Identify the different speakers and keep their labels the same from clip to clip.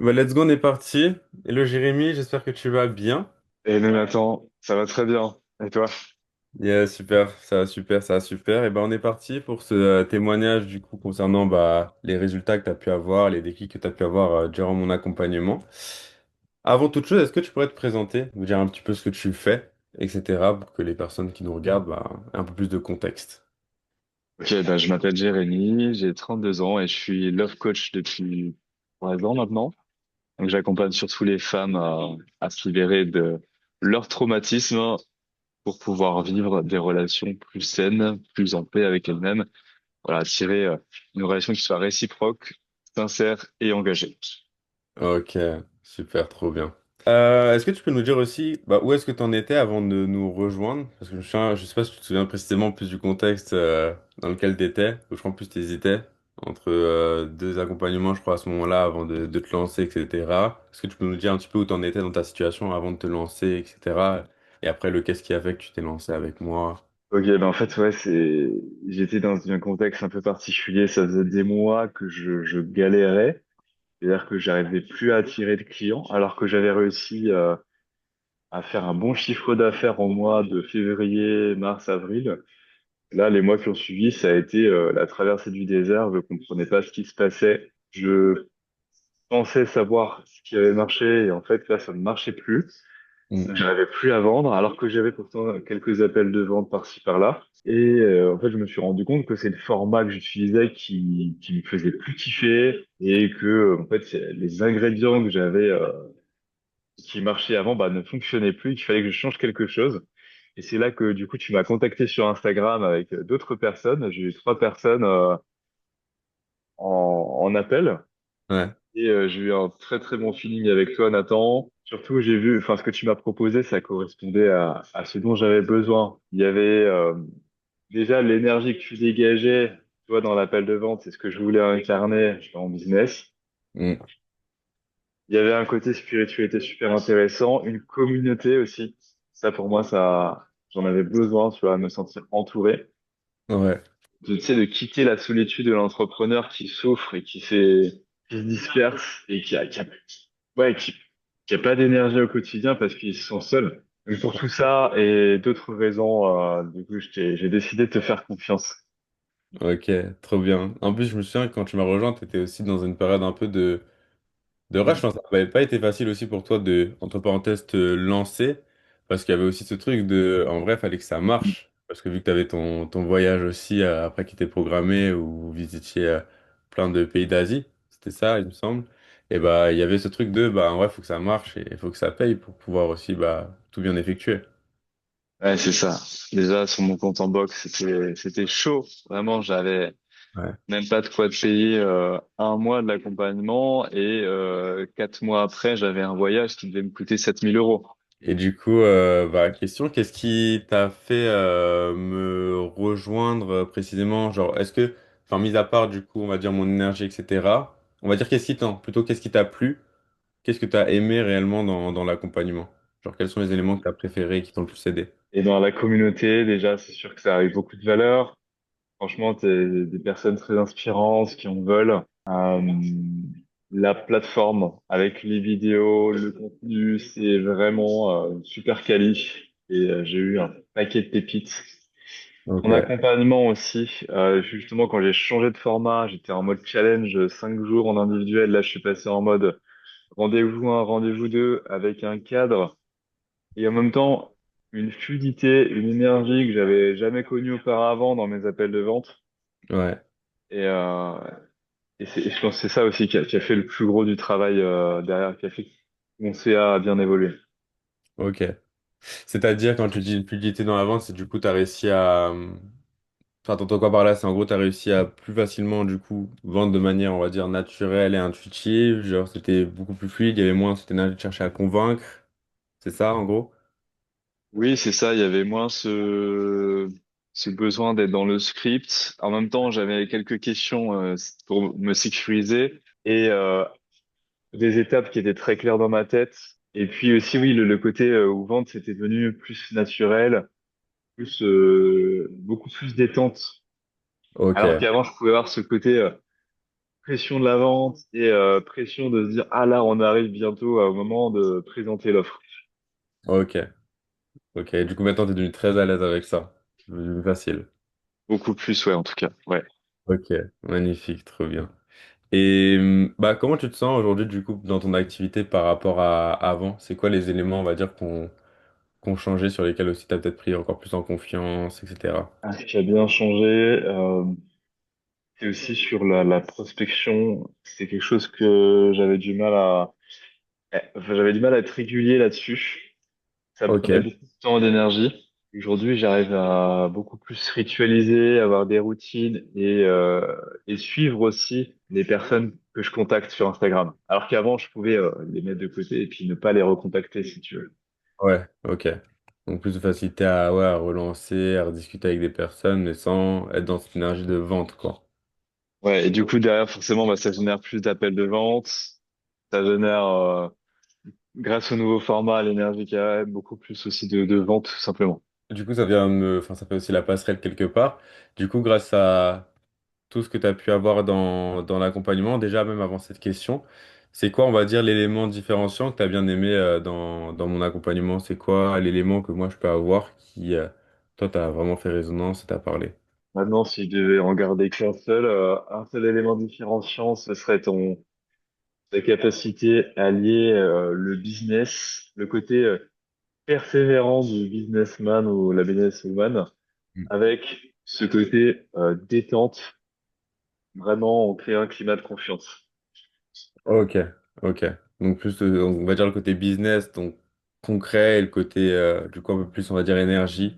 Speaker 1: Bah, let's go, on est parti. Hello Jérémy, j'espère que tu vas bien.
Speaker 2: Et nous, Nathan, ça va très bien. Et toi?
Speaker 1: Yeah, super, ça va super, ça va super. Et ben on est parti pour ce témoignage du coup concernant les résultats que tu as pu avoir, les déclics que tu as pu avoir durant mon accompagnement. Avant toute chose, est-ce que tu pourrais te présenter, nous dire un petit peu ce que tu fais, etc. pour que les personnes qui nous regardent aient un peu plus de contexte.
Speaker 2: Ok, bah, je m'appelle Jérémy, j'ai 32 ans et je suis love coach depuis 3 ans maintenant. Donc j'accompagne surtout les femmes à se libérer de leur traumatisme pour pouvoir vivre des relations plus saines, plus en paix avec elles-mêmes. Voilà, tirer une relation qui soit réciproque, sincère et engagée.
Speaker 1: Ok, super, trop bien. Est-ce que tu peux nous dire aussi où est-ce que tu en étais avant de nous rejoindre? Parce que je sais pas si tu te souviens précisément plus du contexte dans lequel tu étais, ou je crois en plus tu hésitais entre deux accompagnements, je crois, à ce moment-là, avant de te lancer, etc. Est-ce que tu peux nous dire un petit peu où tu en étais dans ta situation avant de te lancer, etc. Et après, le qu'est-ce qui a fait que tu t'es lancé avec moi?
Speaker 2: Ok, ben en fait, ouais, j'étais dans un contexte un peu particulier. Ça faisait des mois que je galérais. C'est-à-dire que j'arrivais plus à attirer de clients alors que j'avais réussi à faire un bon chiffre d'affaires au mois de février, mars, avril. Là, les mois qui ont suivi, ça a été la traversée du désert. Je comprenais pas ce qui se passait. Je pensais savoir ce qui avait marché et en fait, là, ça ne marchait plus.
Speaker 1: Mm.
Speaker 2: J'arrivais plus à vendre alors que j'avais pourtant quelques appels de vente par-ci par-là. Et en fait, je me suis rendu compte que c'est le format que j'utilisais qui me faisait plus kiffer et que en fait, les ingrédients que j'avais qui marchait avant ne fonctionnait plus, qu'il fallait que je change quelque chose. Et c'est là que du coup tu m'as contacté sur Instagram avec d'autres personnes. J'ai eu 3 personnes en appel
Speaker 1: Ouais.
Speaker 2: et j'ai eu un très très bon feeling avec toi, Nathan. Surtout j'ai vu, enfin ce que tu m'as proposé, ça correspondait à ce dont j'avais besoin. Il y avait déjà l'énergie que tu dégageais, toi dans l'appel de vente, c'est ce que je voulais incarner en business.
Speaker 1: Mm.
Speaker 2: Il y avait un côté spiritualité super intéressant, une communauté aussi. Ça, pour moi, ça, j'en avais besoin, tu vois, me sentir entouré.
Speaker 1: Ouais.
Speaker 2: Tu sais, de quitter la solitude de l'entrepreneur qui souffre et qui se disperse et ouais, qui a pas d'énergie au quotidien parce qu'ils se sentent seuls. Donc, pour tout ça et d'autres raisons, du coup, j'ai décidé de te faire confiance.
Speaker 1: Ok, trop bien. En plus, je me souviens que quand tu m'as rejoint, tu étais aussi dans une période un peu de rush. Je pense que ça n'avait pas été facile aussi pour toi de, entre parenthèses, te lancer. Parce qu'il y avait aussi ce truc de, en vrai, il fallait que ça marche. Parce que vu que tu avais ton voyage aussi après qui était programmé, où vous visitiez plein de pays d'Asie, c'était ça, il me semble. Et il y avait ce truc de, en vrai, il faut que ça marche et il faut que ça paye pour pouvoir aussi tout bien effectuer.
Speaker 2: Ouais, c'est ça. Déjà, sur mon compte en box, c'était chaud. Vraiment, j'avais
Speaker 1: Ouais.
Speaker 2: même pas de quoi te payer un mois de l'accompagnement et 4 mois après, j'avais un voyage qui devait me coûter 7 000 euros.
Speaker 1: Et du coup, question, qu'est-ce qui t'a fait me rejoindre précisément? Genre, enfin, mis à part du coup, on va dire mon énergie, etc., on va dire plutôt qu'est-ce qui t'a plu? Qu'est-ce que t'as aimé réellement dans l'accompagnement? Genre, quels sont les éléments que t'as préférés qui t'ont le plus aidé?
Speaker 2: Et dans la communauté, déjà, c'est sûr que ça arrive beaucoup de valeur. Franchement, t'es des personnes très inspirantes qui en veulent. La plateforme avec les vidéos, le contenu, c'est vraiment super quali. Et j'ai eu un paquet de pépites. Ton
Speaker 1: Ok.
Speaker 2: accompagnement aussi, justement quand j'ai changé de format, j'étais en mode challenge 5 jours en individuel, là je suis passé en mode rendez-vous 1, rendez-vous 2 avec un cadre et en même temps une fluidité, une énergie que j'avais jamais connue auparavant dans mes appels de vente.
Speaker 1: Ouais.
Speaker 2: Et, euh, et je pense que c'est ça aussi qui a fait le plus gros du travail derrière, qui a fait que mon CA a bien évolué.
Speaker 1: Ok. C'est-à-dire, quand tu dis une fluidité dans la vente, c'est du coup, t'as réussi à, enfin, t'entends quoi par là? C'est en gros, t'as réussi à plus facilement, du coup, vendre de manière, on va dire, naturelle et intuitive. Genre, c'était beaucoup plus fluide, il y avait moins cette énergie de chercher à convaincre. C'est ça, en gros?
Speaker 2: Oui, c'est ça, il y avait moins ce besoin d'être dans le script. En même temps, j'avais quelques questions pour me sécuriser et des étapes qui étaient très claires dans ma tête. Et puis aussi, oui, le côté où vente, c'était devenu plus naturel, plus beaucoup plus détente. Alors
Speaker 1: Ok.
Speaker 2: qu'avant, je pouvais avoir ce côté pression de la vente et pression de se dire, ah là, on arrive bientôt au moment de présenter l'offre.
Speaker 1: Ok, ok. Du coup, maintenant, t'es devenu très à l'aise avec ça. C'est devenu facile.
Speaker 2: Beaucoup plus, ouais, en tout cas. Ouais.
Speaker 1: Ok, magnifique, trop bien. Et bah, comment tu te sens aujourd'hui, du coup, dans ton activité par rapport à avant? C'est quoi les éléments, on va dire, qu'on changé, sur lesquels aussi tu as peut-être pris encore plus en confiance, etc.
Speaker 2: Ah, ce qui a bien changé, c'est aussi sur la prospection. C'est quelque chose que j'avais du mal à, enfin, j'avais du mal à être régulier là-dessus. Ça me
Speaker 1: Ok,
Speaker 2: prenait beaucoup de temps et d'énergie. Aujourd'hui, j'arrive à beaucoup plus ritualiser, avoir des routines et suivre aussi les personnes que je contacte sur Instagram. Alors qu'avant, je pouvais les mettre de côté et puis ne pas les recontacter si tu veux.
Speaker 1: ouais, ok. Donc plus de facilité à, ouais, à relancer, à rediscuter avec des personnes, mais sans être dans cette énergie de vente, quoi.
Speaker 2: Ouais, et du coup, derrière, forcément, bah, ça génère plus d'appels de vente. Ça génère, grâce au nouveau format, l'énergie qu'il y a, beaucoup plus aussi de vente, tout simplement.
Speaker 1: Du coup, ça vient enfin, ça fait aussi la passerelle quelque part. Du coup, grâce à tout ce que tu as pu avoir dans l'accompagnement, déjà même avant cette question, c'est quoi, on va dire, l'élément différenciant que tu as bien aimé dans mon accompagnement? C'est quoi l'élément que moi je peux avoir qui, toi, t'as vraiment fait résonance et t'as parlé?
Speaker 2: Maintenant, si je devais en garder qu'un seul, un seul élément différenciant, ce serait ta capacité à lier le business, le côté persévérant du businessman ou la businesswoman, avec ce côté détente, vraiment on crée un climat de confiance.
Speaker 1: Ok, ok. Donc plus, on va dire le côté business, donc concret, et le côté, du coup, un peu plus, on va dire, énergie,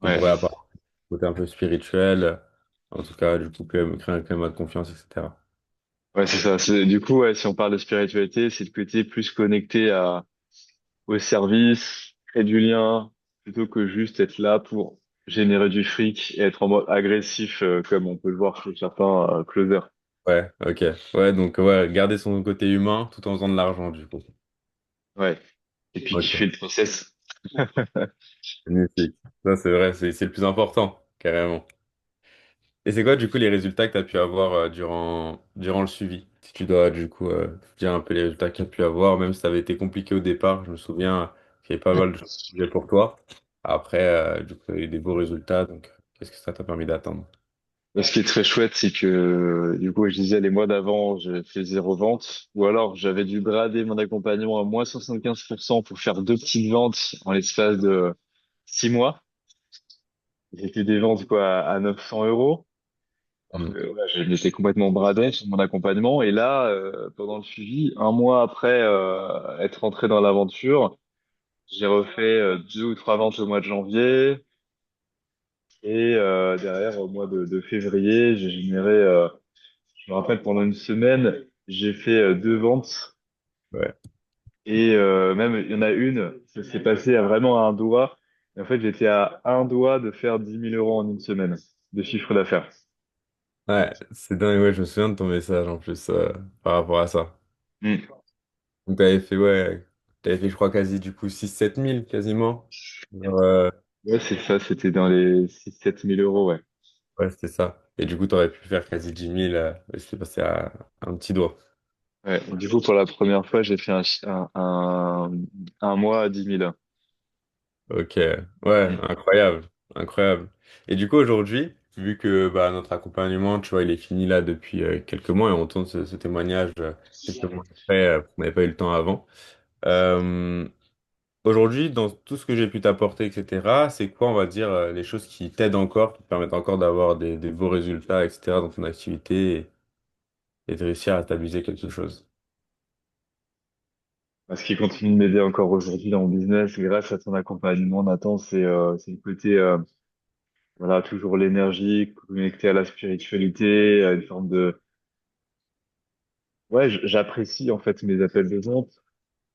Speaker 1: qu'on
Speaker 2: Ouais,
Speaker 1: pourrait avoir, le côté un peu spirituel, en tout cas, du coup, créer un climat de confiance, etc.
Speaker 2: ouais, c'est ça. Du coup, ouais, si on parle de spiritualité, c'est le côté plus connecté au service, créer du lien, plutôt que juste être là pour générer du fric et être en mode agressif, comme on peut le voir chez certains closers.
Speaker 1: Ouais, ok. Ouais, donc, ouais, garder son côté humain tout en faisant de l'argent, du coup.
Speaker 2: Ouais. Et puis qui fait
Speaker 1: Ok,
Speaker 2: le process.
Speaker 1: magnifique. Ça, c'est vrai, c'est le plus important, carrément. Et c'est quoi, du coup, les résultats que tu as pu avoir durant le suivi? Si tu dois, du coup, dire un peu les résultats que tu as pu avoir, même si ça avait été compliqué au départ, je me souviens qu'il y avait pas mal de choses qui bougeaient pour toi. Après, du coup, tu as eu des beaux résultats, donc qu'est-ce que ça t'a permis d'atteindre?
Speaker 2: Ce qui est très chouette, c'est que, du coup, je disais, les mois d'avant, j'ai fait zéro vente, ou alors j'avais dû brader mon accompagnement à moins 75% pour faire deux petites ventes en l'espace de 6 mois. C'était des ventes, quoi, à 900 euros. Alors
Speaker 1: Hmm.
Speaker 2: que, ouais, j'étais complètement bradé sur mon accompagnement. Et là, pendant le suivi, un mois après, être rentré dans l'aventure, j'ai refait deux ou trois ventes au mois de janvier. Et derrière, au mois de février, j'ai généré, je me rappelle, pendant une semaine, j'ai fait deux ventes.
Speaker 1: Ouais.
Speaker 2: Et même, il y en a une, ça s'est passé à vraiment à un doigt. Et en fait, j'étais à un doigt de faire 10 000 € en une semaine de chiffre d'affaires.
Speaker 1: Ouais, c'est dingue, ouais, je me souviens de ton message en plus par rapport à ça.
Speaker 2: Mm.
Speaker 1: Donc, t'avais fait, je crois, quasi, du coup, 6 7 000 quasiment. Genre,
Speaker 2: Ouais, c'est ça, c'était dans les 6 000 à 7 000 euros, ouais.
Speaker 1: ouais, c'était ça. Et du coup, t'aurais pu faire quasi 10 000, et c'est passé à un petit doigt.
Speaker 2: Ouais. Du coup, pour la première fois, j'ai fait un mois à 10 000.
Speaker 1: Ok, ouais,
Speaker 2: Mm.
Speaker 1: incroyable, incroyable. Et du coup, aujourd'hui, vu que bah, notre accompagnement, tu vois, il est fini là depuis quelques mois et on tourne ce témoignage quelques mois après, qu'on n'avait pas eu le temps avant. Euh, Aujourd'hui, dans tout ce que j'ai pu t'apporter, etc., c'est quoi, on va dire, les choses qui t'aident encore, qui te permettent encore d'avoir des beaux résultats, etc., dans ton activité et de réussir à stabiliser quelque chose?
Speaker 2: Ce qui continue de m'aider encore aujourd'hui dans mon business, grâce à ton accompagnement, Nathan, c'est le côté, voilà, toujours l'énergie, connecté à la spiritualité, à une forme de, ouais, j'apprécie en fait mes appels de vente,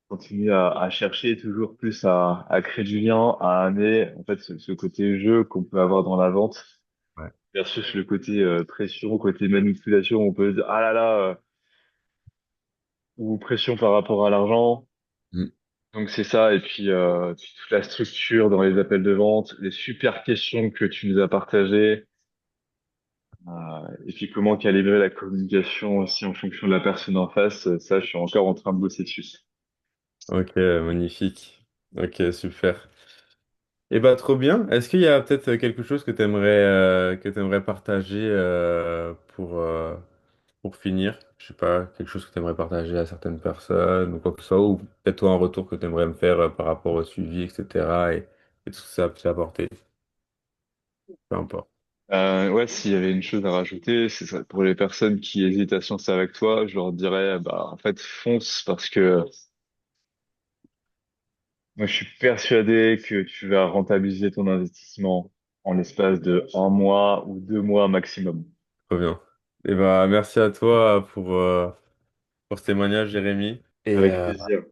Speaker 2: continue à chercher toujours plus à créer du lien, à amener en fait ce côté jeu qu'on peut avoir dans la vente
Speaker 1: Ouais.
Speaker 2: versus le côté pression, côté manipulation, on peut dire ah là là, ou pression par rapport à l'argent.
Speaker 1: Mm.
Speaker 2: Donc c'est ça, et puis toute la structure dans les appels de vente, les super questions que tu nous as partagées, Et puis comment calibrer la communication aussi en fonction de la personne en face, ça, je suis encore en train de bosser dessus.
Speaker 1: Ok, magnifique. Ok, super. Et bah trop bien. Est-ce qu'il y a peut-être quelque chose que t'aimerais partager pour finir? Je sais pas, quelque chose que t'aimerais partager à certaines personnes ou quoi que ce soit, ou peut-être toi un retour que t'aimerais me faire par rapport au suivi, etc. Et tout ce que ça peut apporter. Peu importe.
Speaker 2: Ouais, s'il y avait une chose à rajouter, c'est ça. Pour les personnes qui hésitent à se lancer avec toi, je leur dirais, bah, en fait, fonce parce que moi, je suis persuadé que tu vas rentabiliser ton investissement en l'espace de 1 mois ou 2 mois maximum.
Speaker 1: Trop bien. Et bah merci à toi pour ce témoignage, Jérémy. Et
Speaker 2: Avec plaisir.